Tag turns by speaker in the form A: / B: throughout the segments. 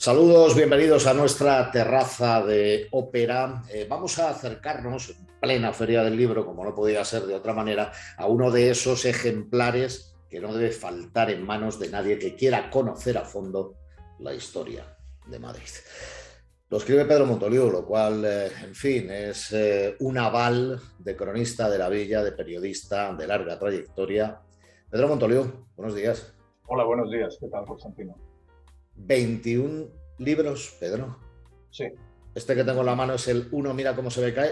A: Saludos, bienvenidos a nuestra terraza de ópera. Vamos a acercarnos en plena Feria del Libro, como no podía ser de otra manera, a uno de esos ejemplares que no debe faltar en manos de nadie que quiera conocer a fondo la historia de Madrid. Lo escribe Pedro Montoliu, lo cual, en fin, es un aval de cronista de la villa, de periodista de larga trayectoria. Pedro Montoliu, buenos días.
B: Hola, buenos días. ¿Qué tal, Constantino?
A: 21 libros, Pedro.
B: Sí.
A: Este que tengo en la mano es el Uno mira cómo se me cae.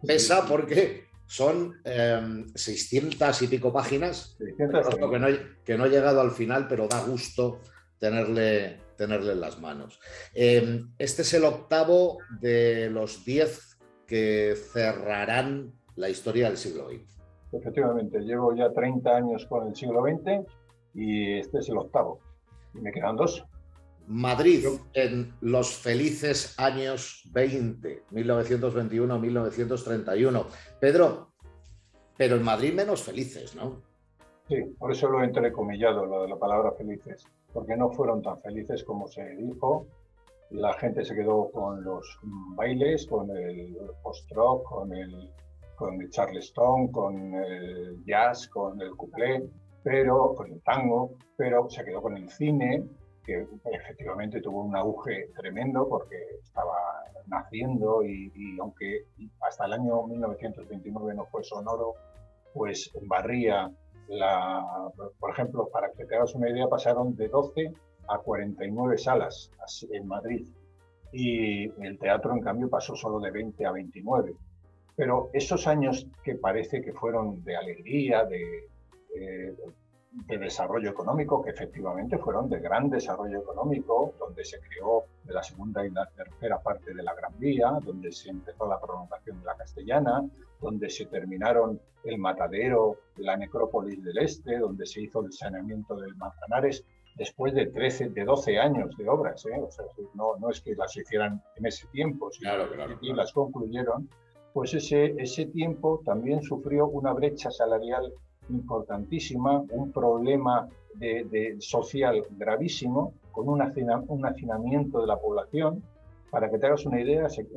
A: Pesa porque son 600 y pico páginas.
B: 600
A: que no he llegado al final, pero da gusto tenerle en las manos. Este es el octavo de los 10 que cerrarán la historia del siglo XX.
B: Efectivamente, llevo ya 30 años con el siglo XX y este es el octavo. Y me quedan dos.
A: Madrid en los felices años 20, 1921-1931. Pedro, pero en Madrid menos felices, ¿no?
B: Sí, por eso lo he entrecomillado, lo de la palabra felices, porque no fueron tan felices como se dijo. La gente se quedó con los bailes, con el post-rock, con el charleston, con el jazz, con el cuplé, con el tango, pero se quedó con el cine, que efectivamente tuvo un auge tremendo porque estaba naciendo y aunque hasta el año 1929 no fue sonoro, pues barría por ejemplo, para que te hagas una idea, pasaron de 12 a 49 salas en Madrid y el teatro en cambio pasó solo de 20 a 29. Pero esos años que parece que fueron de alegría, de desarrollo económico, que efectivamente fueron de gran desarrollo económico, donde se creó de la segunda y la tercera parte de la Gran Vía, donde se empezó la prolongación de la Castellana, donde se terminaron el Matadero, la Necrópolis del Este, donde se hizo el saneamiento del Manzanares, después de 12 años de obras, ¿eh? O sea, no es que las hicieran en ese tiempo, sino que las concluyeron. Pues ese tiempo también sufrió una brecha salarial importantísima, un problema social gravísimo, con un hacinamiento de la población. Para que te hagas una idea, se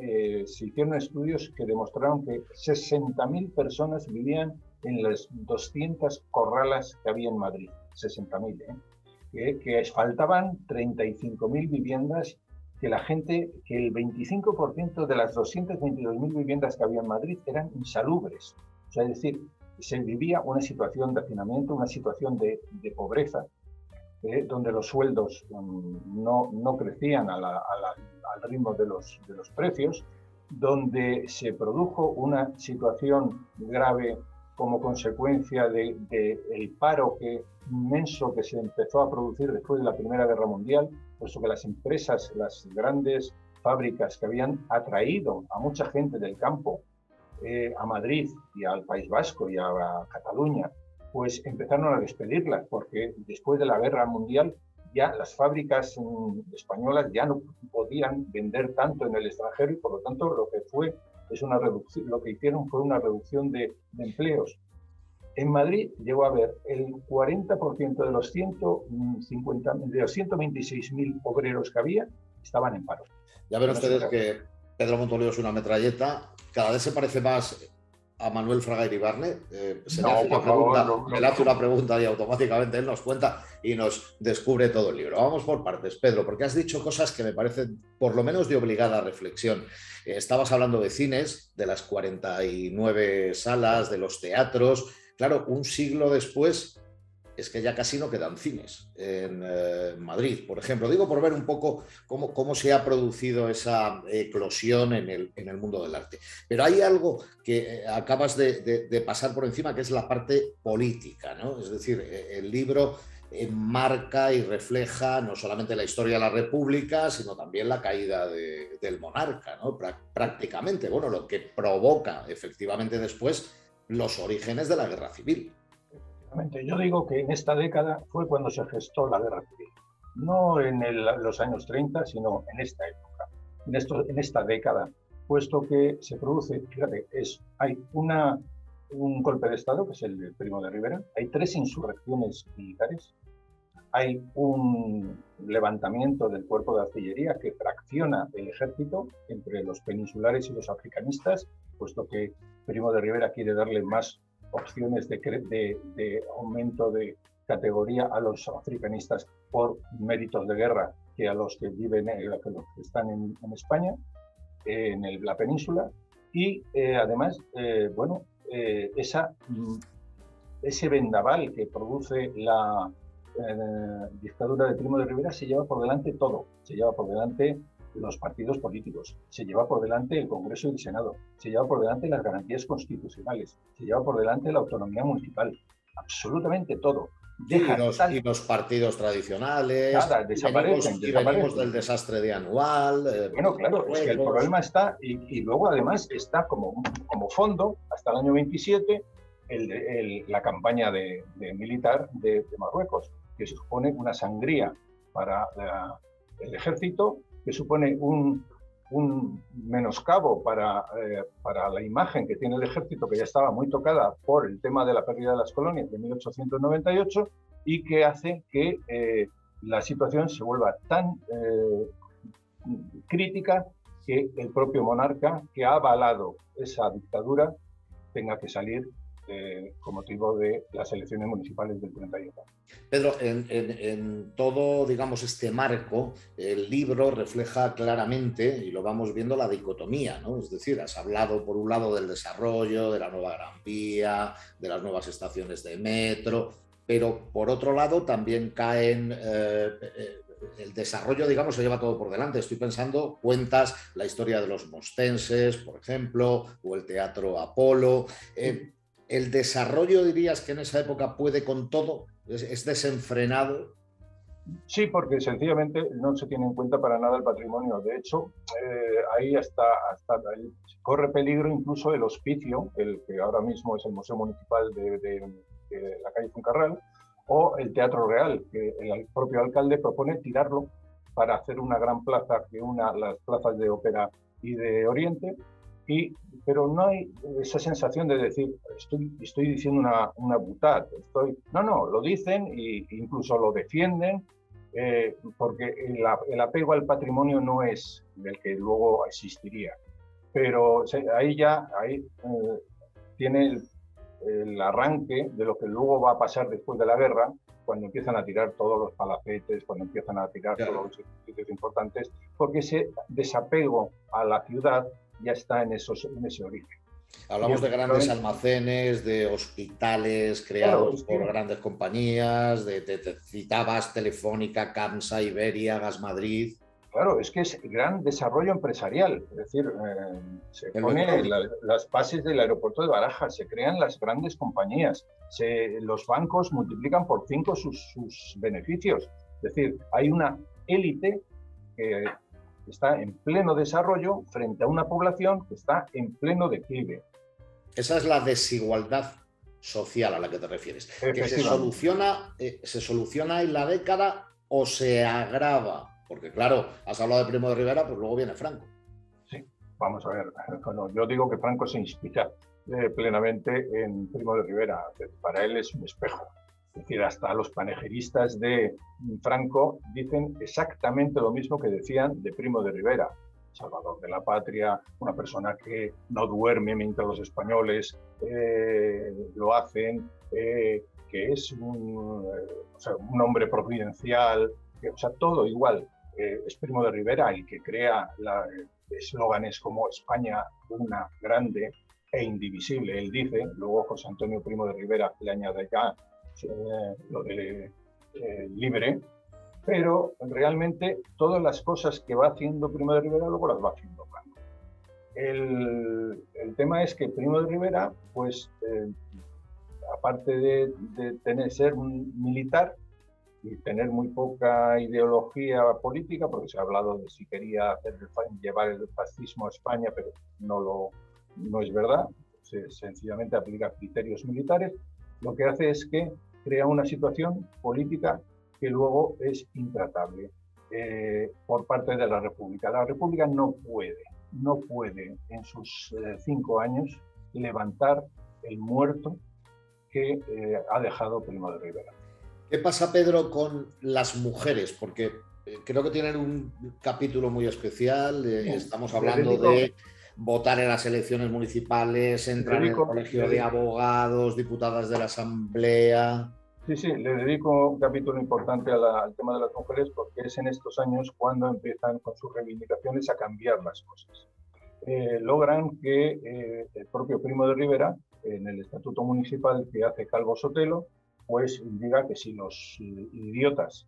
B: hicieron estudios que demostraron que 60.000 personas vivían en las 200 corralas que había en Madrid. 60.000, que faltaban 35.000 viviendas, que el 25% de las 222.000 viviendas que había en Madrid eran insalubres. O sea, es decir, se vivía una situación de hacinamiento, una situación de pobreza, donde los sueldos no crecían al ritmo de los precios, donde se produjo una situación grave como consecuencia del paro inmenso que se empezó a producir después de la Primera Guerra Mundial, puesto que las empresas, las grandes fábricas que habían atraído a mucha gente del campo a Madrid y al País Vasco y a Cataluña, pues empezaron a despedirlas, porque después de la Guerra Mundial ya las fábricas españolas ya no podían vender tanto en el extranjero y por lo tanto lo que hicieron fue una reducción de empleos. En Madrid llegó a haber el 40% de los 126.000 obreros que había estaban en paro.
A: Ya ven ustedes que Pedro Montoliu es una metralleta, cada vez se parece más a Manuel Fraga Iribarne. Le hace una pregunta y automáticamente él nos cuenta y nos descubre todo el libro. Vamos por partes, Pedro, porque has dicho cosas que me parecen por lo menos de obligada reflexión. Estabas hablando de cines, de las 49 salas, de los teatros. Claro, un siglo después es que ya casi no quedan cines en Madrid, por ejemplo. Digo por ver un poco cómo se ha producido esa eclosión en el mundo del arte. Pero hay algo que acabas de pasar por encima, que es la parte política, ¿no? Es decir, el libro marca y refleja no solamente la historia de la República, sino también la caída del monarca, ¿no? Prácticamente, bueno, lo que provoca efectivamente después los orígenes de la Guerra Civil.
B: Yo digo que en esta década fue cuando se gestó la Guerra Civil. No en los años 30, sino en esta época, en esta década, puesto que se produce, fíjate, hay un golpe de Estado, que es el de Primo de Rivera, hay 3 insurrecciones militares, hay un levantamiento del cuerpo de artillería que fracciona el ejército entre los peninsulares y los africanistas, puesto que Primo de Rivera quiere darle más opciones de aumento de categoría a los africanistas por méritos de guerra que a los que viven, los que están en España, en la península. Y además, ese vendaval que produce la dictadura de Primo de Rivera se lleva por delante todo. Se lleva por delante los partidos políticos, se lleva por delante el Congreso y el Senado, se lleva por delante las garantías constitucionales, se lleva por delante la autonomía municipal, absolutamente todo.
A: Y los partidos tradicionales,
B: nada, desaparecen.
A: Venimos del desastre de Anual.
B: Bueno, claro, es que el problema está, y luego además está como fondo, hasta el año 27, la campaña militar de Marruecos, que supone una sangría para el ejército, que supone un menoscabo para la imagen que tiene el ejército, que ya estaba muy tocada por el tema de la pérdida de las colonias de 1898, y que hace que la situación se vuelva tan crítica que el propio monarca, que ha avalado esa dictadura, tenga que salir con motivo de las elecciones municipales del 31.
A: Pedro, en todo, digamos, este marco, el libro refleja claramente, y lo vamos viendo, la dicotomía, ¿no? Es decir, has hablado por un lado del desarrollo, de la nueva Gran Vía, de las nuevas estaciones de metro, pero por otro lado también caen... el desarrollo, digamos, se lleva todo por delante. Estoy pensando, cuentas la historia de los mostenses, por ejemplo, o el Teatro Apolo. ¿El desarrollo, dirías, que en esa época puede con todo? ¿Es desenfrenado?
B: Sí, porque sencillamente no se tiene en cuenta para nada el patrimonio. De hecho, ahí ahí corre peligro incluso el hospicio, el que ahora mismo es el Museo Municipal de la calle Fuencarral, o el Teatro Real, que el propio alcalde propone tirarlo para hacer una gran plaza que una las plazas de Ópera y de Oriente, pero no hay esa sensación de decir, estoy diciendo una butad. No, lo dicen e incluso lo defienden, porque el apego al patrimonio no es del que luego existiría. Pero ahí tiene el arranque de lo que luego va a pasar después de la guerra, cuando empiezan a tirar todos los palacetes, cuando empiezan a tirar todos los edificios importantes, porque ese desapego a la ciudad ya está en ese origen.
A: Hablamos de grandes almacenes, de hospitales creados por grandes compañías, te citabas Telefónica, Camsa, Iberia, Gas Madrid.
B: Claro, es que es gran desarrollo empresarial, es decir, se ponen las bases del aeropuerto de Barajas, se crean las grandes compañías, los bancos multiplican por 5 sus beneficios, es decir, hay una élite que está en pleno desarrollo frente a una población que está en pleno declive.
A: Esa es la desigualdad social a la que te refieres. ¿Que se soluciona en la década o se agrava? Porque claro, has hablado de Primo de Rivera, pues luego viene Franco.
B: Sí, vamos a ver. Bueno, yo digo que Franco se inspira plenamente en Primo de Rivera. Para él es un espejo. Es decir, hasta los panegiristas de Franco dicen exactamente lo mismo que decían de Primo de Rivera. Salvador de la patria, una persona que no duerme mientras los españoles lo hacen, que es un hombre providencial, todo igual. Es Primo de Rivera el que crea eslóganes como España una grande e indivisible, él dice. Luego José Antonio Primo de Rivera le añade ya lo de libre, pero realmente todas las cosas que va haciendo Primo de Rivera luego las va haciendo Franco. El tema es que Primo de Rivera, pues aparte de ser un militar y tener muy poca ideología política, porque se ha hablado de si quería llevar el fascismo a España, pero no es verdad, sencillamente aplica criterios militares, lo que hace es que crea una situación política que luego es intratable por parte de la República. La República no puede en sus 5 años levantar el muerto que ha dejado Primo de Rivera.
A: ¿Qué pasa, Pedro, con las mujeres? Porque creo que tienen un capítulo muy especial. Estamos hablando de votar en las elecciones municipales, entrar en el colegio de abogados, diputadas de la Asamblea.
B: Sí, sí, le dedico un capítulo importante al tema de las mujeres porque es en estos años cuando empiezan con sus reivindicaciones a cambiar las cosas. Logran que el propio Primo de Rivera, en el estatuto municipal que hace Calvo Sotelo, pues diga que si los idiotas,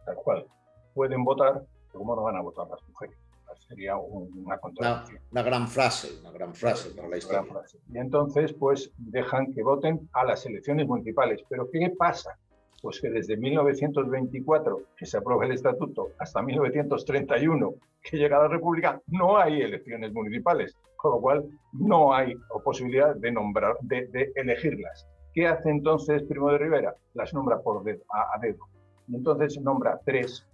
B: tal cual, pueden votar, ¿cómo no van a votar las mujeres? Sería una contradicción.
A: Una gran frase para la historia.
B: Y entonces, pues, dejan que voten a las elecciones municipales. ¿Pero qué pasa? Pues que desde 1924, que se aprueba el estatuto, hasta 1931, que llega la República, no hay elecciones municipales, con lo cual no hay posibilidad de elegirlas. ¿Qué hace entonces Primo de Rivera? Las nombra a dedo. Y entonces nombra tres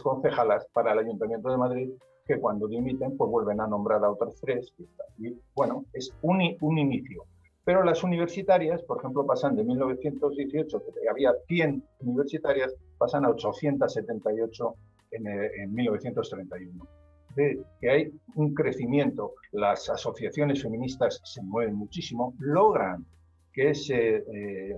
B: concejalas para el Ayuntamiento de Madrid, que cuando dimiten, pues vuelven a nombrar a otras tres. Y bueno, es un inicio. Pero las universitarias, por ejemplo, pasan de 1918, que había 100 universitarias, pasan a 878 en 1931. Que hay un crecimiento, las asociaciones feministas se mueven muchísimo, logran que se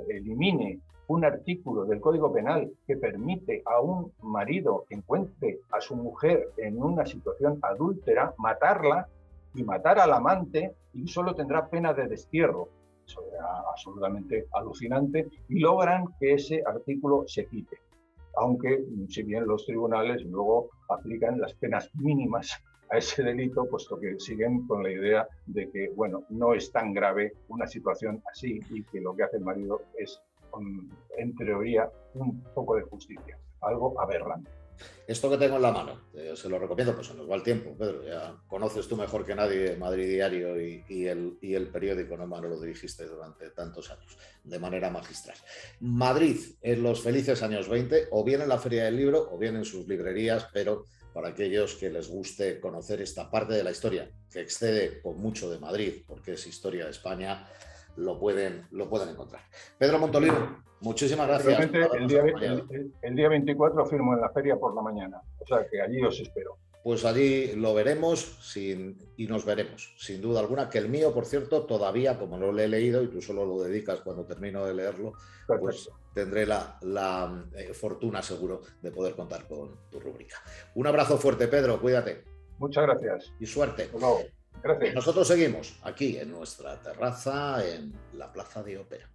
B: elimine un artículo del Código Penal que permite a un marido que encuentre a su mujer en una situación adúltera, matarla y matar al amante, y solo tendrá pena de destierro. Eso era absolutamente alucinante, y logran que ese artículo se quite. Aunque, si bien los tribunales luego aplican las penas mínimas a ese delito, puesto que siguen con la idea de que, bueno, no es tan grave una situación así y que lo que hace el marido es, en teoría, un poco de justicia, algo aberrante.
A: Esto que tengo en la mano, se lo recomiendo, pues se nos va el tiempo, Pedro, ya conoces tú mejor que nadie Madrid Diario y el periódico, ¿no, Manolo? Lo dirigiste durante tantos años, de manera magistral. Madrid, en los felices años 20, o bien en la Feria del Libro, o bien en sus librerías, pero para aquellos que les guste conocer esta parte de la historia, que excede con mucho de Madrid, porque es historia de España, lo pueden encontrar. Pedro Montolivo, muchísimas gracias.
B: El día 24 firmo en la feria por la mañana, o sea que allí os espero.
A: Pues allí lo veremos y nos veremos, sin duda alguna, que el mío, por cierto, todavía, como no lo he leído y tú solo lo dedicas cuando termino de leerlo, perfecto, pues tendré la fortuna seguro de poder contar con tu rúbrica. Un abrazo fuerte, Pedro, cuídate.
B: Muchas gracias.
A: Y suerte.
B: Gracias.
A: Nosotros seguimos aquí en nuestra terraza en la Plaza de Ópera.